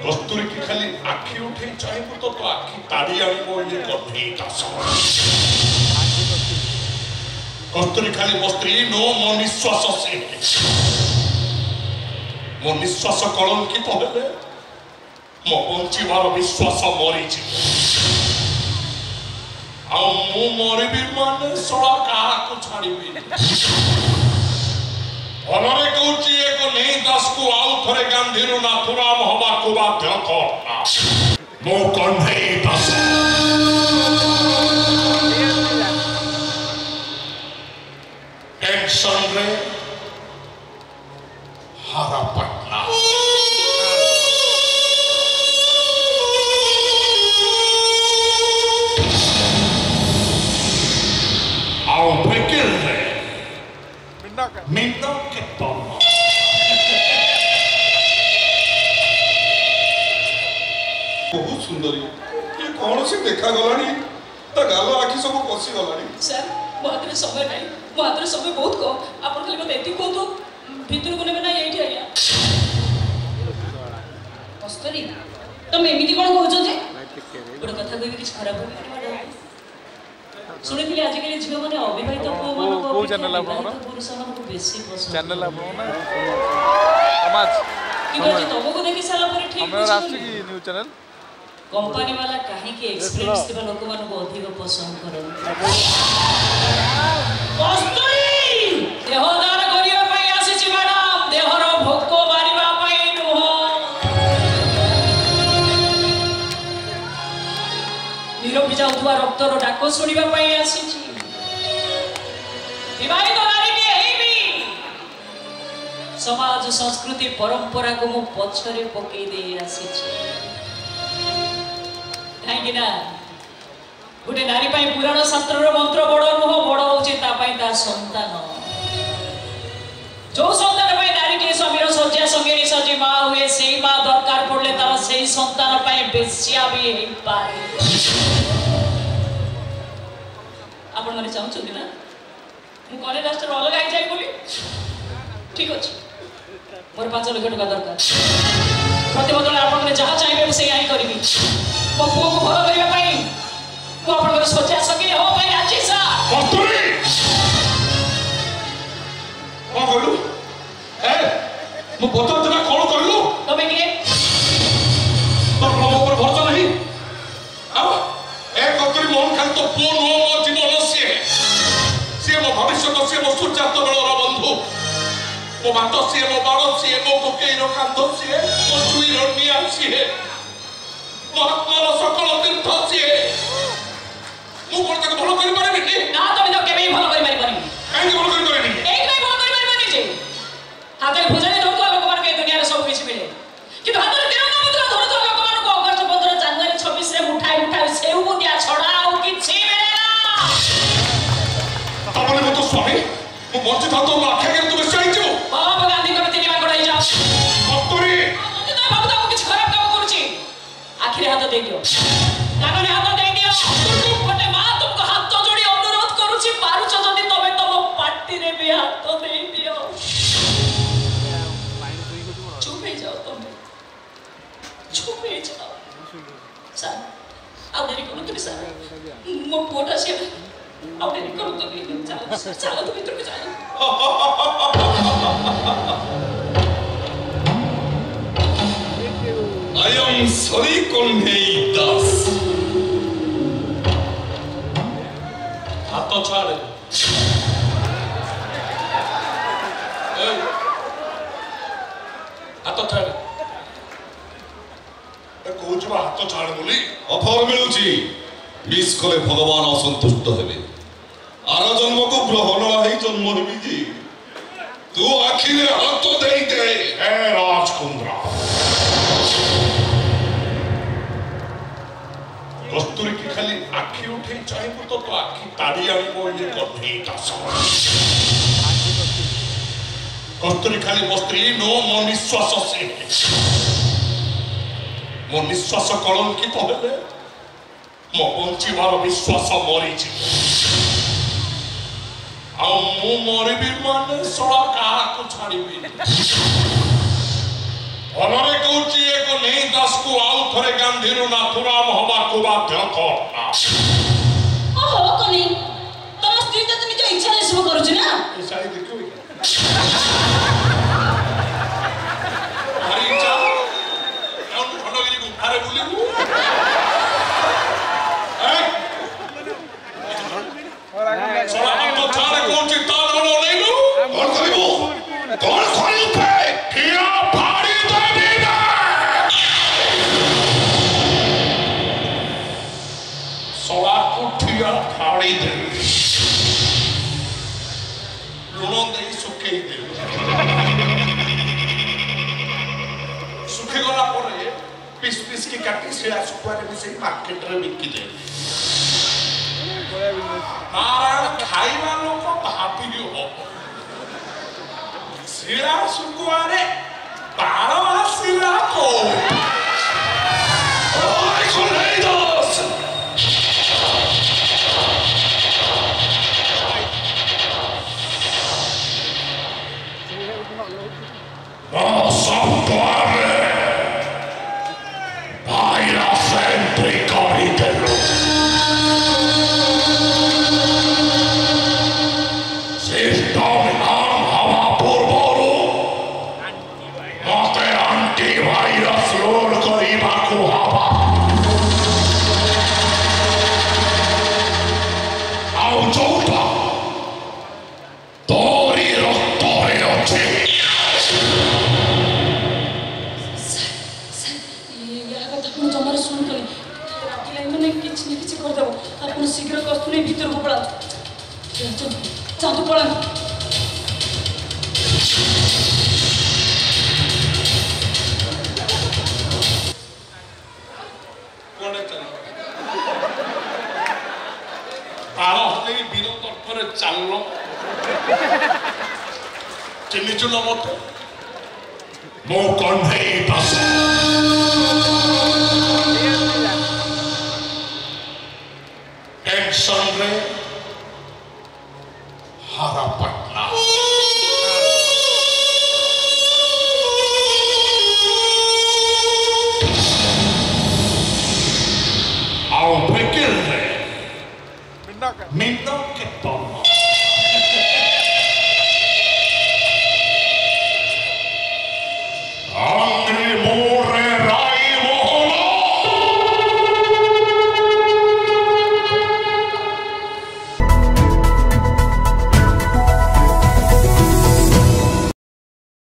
कस्तूरी की खाली आखि उठे चाहबू तो आखि ताड़ी आनिबो ये कन्हई दास कस्तूरी खाली मो स्त्री नो मो निश्वास से मो निश्वास कलंकित हेले मो बंचीबार विश्वास मरी मु मरबी माने सड़ा क्या छाड़ी भलरे कहूँ एक नहीं दास को आउ थे गांधी नाथुराम हवा को बाध्य करना मो कन्हई दास टेंशन रे हारा पटना आओ फेकिल रे मिंडा के पामा बहुत सुंदरी ये कौन से देखा गलानी ता गालो आखि सब पसी गलानी सर मात्र समय नहीं मात्र समय बहुत को अपन खाली मत एति को तो भीतर को नेबे ना एठी आया कस्तूरी तुम एमिति कोन कहउछ जे बड़ कथा कहि किछ खराब हो सुने आज के झियो माने अविवाहित पुओ मान को चैनल आपन पुरुष मान को बेसी पसंद चैनल आपन ना समाज कि बजे तुमको देखि साला पर ठीक हमरा राष्ट्रीय न्यूज चैनल कंपनी वाला काहे के एक्सपीरियंस देबा लोक मान को अधिक पसंद करन कस्तूरी देहदान करिया पई आसी छि मैडम देहर भोको मारिबा पई नुह निरोपी जाउथुवा रक्तर डाको सुनिबा पई आसी छि विवाहित नारी के हेबी समाज संस्कृति परंपरा को मु पछरे पकई दे आसी छि काहे ना गोटे नारी पाई पुराण शास्त्र मंत्र बड़ नुह बड़ होचे ता पाई ता संतान जो संतान पाई नारी के स्वामीर सज्जा संगेनी सजी मां हुए सेई मां दरकार पड़ले तार सेई संतान पाई बेस्या भी हेई पाए आपण माने चाहू छथि ना मु कोने राष्ट्र अलग आई जाई बोली ठीक अछि मोर 5 लाख टका दरकार प्रतिबदल आपण माने जहा चाहिबे से आई करबी मो पुओ को भलो करिया पाई को आपण सज्जा संगेनी हो पाई राजी सा कस्तूरी कौन कहलु ए मु बता देना कौन कहलु तबे के तो प्रभु पर भरोसा नहीं अब ए कस्तूरी मोहन खान तो पुओ नो मो जीवन सी मो भविष्य सी मो सूर्यास्त बेलर बंधु मो बात सी मो बाण सी मो कोकेई रो कांध सी मो चुई रो निया सी महात्मार सकल तीर्थ सी मु कोन तक भलो करि पारिबि ना तबे तो केबे भलो करि मारि पारिबि काहे भलो करि पारिबि एक भाई भलो करि मारि जे हाथे भुजाने धरतो लोक मान के दुनिया रे सब किछ मिले किंतु हाथे तिरंगा मुद्रा धरतो लोक मान को अगस्त 15 जनवरी 26 रे उठाई सेउ मुंडिया छडा आउ किछि मिले ना अपने मो तो स्वामी मो बंचित तो आखे के तू बेस आइछु बाबा गांधी को तीन बार गड़ाई जा कस्तूरी मते ना बाबू ताको किछ खराब काम करूची आखिरे हाथ दे दियो कानने हाथ दे दियो गोटे मां तुमको हाथ जोड़ी अनुरोध करूची पारुछ जदी तबे तम पार्टी रे भी हाथ दे दियो चुप हो जाओ तुम चुप हो जाओ सर अब देरी करो तुम सर मो पोटा से अब देरी करो तुम चलो चलो तुम भीतर को चलो I am sorry कन्हई दास हाथ छाड़ हाथ छाड़ कहूँ हाथ छाड़ बोली अफर मिलुची मिस कले भगवान असंतुष्ट हेबे आर जन्म को ग्रहण है जन्म नेबी जी तू आखिरे हाथ दे दे हे राजकुंद्रा कस्तूरी की खाली आखि उठे चाहबू तो आखि ताड़ी आनिबो ये कन्हई दास कस्तूरी खाली मो स्त्री नो मो निश्वास से मो निश्वास कलंकित हेले मो बंचीबार विश्वास मरी मु मरबी माने सड़ा क्या छाड़ी ଭଲରେ କହୁଛି ଏକ ନେଇ ଦାସକୁ ଆଉ ଥରେ ଗାନ୍ଧୀରୁ ନାଥୁରାମ ହବାକୁ ବାଧ୍ୟ କର। ଓହୋ କନି ତମ ସ୍ତ୍ରୀ ତ ନିଜ ଇଚ୍ଛାରେ ସବୁ କରୁଛି ନା। ଏ ଶାଢ଼ୀ ଦେଖିବୁ ଭାରି ଇଚ୍ଛା ଖଣ୍ଡଗିରି ଗୁମ୍ଫାରେ ବୁଲିବୁ। ଶଳା ହାତ ଛାଡେ କହୁଛି ତା ନଳ ନେଇବୁ କଣ କରିବୁ କଣ କରିବୁ ଠିଆ ଫାଡ଼ି ଦେବି ନା। ଶଳାକୁ ଠିଆ ଫାଡ଼ି ଦେବି ଲୁଣ ଦେଇ ଶୁଖେଇ ଦେବି ଶୁଖିଗଲା ପରେ ପିସ୍ ପିସ୍ କି କାଟି ଶିଳା ଶୁଖୁଆରେ ମିଶେଇ ମାର୍କେଟରେ ବିକିଦେବି। नारायण खाइबा लोक भाबियो शिला सुकुआरे बार आसिला को ओय कोलेदोस sapare baila sempre corridello शीघ्र कस्तूरी भीतर को पड़ा चातु पड़ा वीर तर्फरे चाल चिन्हिचु न मत मो कन्हई दास